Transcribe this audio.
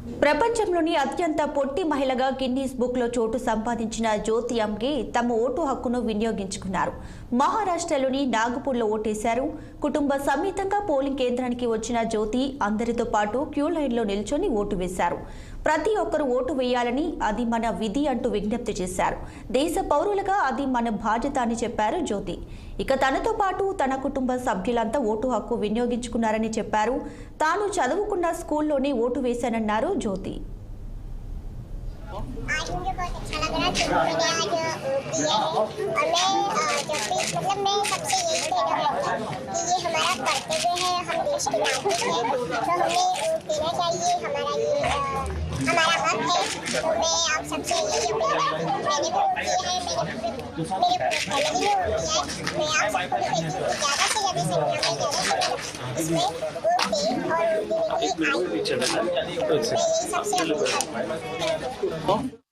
ప్రపంచంలోని అత్యంత పొట్టి మహిళగా గిన్నీస్ బుక్ లో చోటు సంపాదించిన జ్యోతి అంగే తమ ఓటు హక్కును వినియోగించుకున్నారు. మహారాష్ట్రలోని నాగపూర్లో ఓటేశారు. కుటుంబ సమేతంగా పోలింగ్ కేంద్రానికి వచ్చిన జ్యోతి అందరితో పాటు క్యూ లైన్లో నిల్చొని ఓటు వేశారు. ప్రతి ఒక్కరూ ఓటు వేయాలని, అది మన విధి అంటూ విజ్ఞప్తి చేశారు. దేశ పౌరులుగా అది మన బాధ్యత అని చెప్పారు జ్యోతి. ఇక తనతో పాటు తన కుటుంబ సభ్యులంతా ఓటు హక్కు వినియోగించుకున్నారని చెప్పారు. తాను చదువుకున్న స్కూల్లోనే ఓటు వేశానన్నారు జ్యోతి. आज मुझे बहुत अच्छा लग रहा है क्योंकि मैंने आज वोट दिया है और मैं सबसे यही कहना चाहूँगा कि ये हमारा कर्तव्य है, हम देश के नागरिक हैं तो हमें वोट देना चाहिए, हमारा हक है। तो मैं आप सबसे यही अपील करती हूँ, मैंने वोट दिया है, मेरे फैमिली ने वोट दिया है, मैं आप सबको भी कहती हूँ ज़्यादा से ज़्यादा संख्या में इसमें वोट दें और वोट देने के लिए आए। मैं यही सबसे अपील करती हूँ।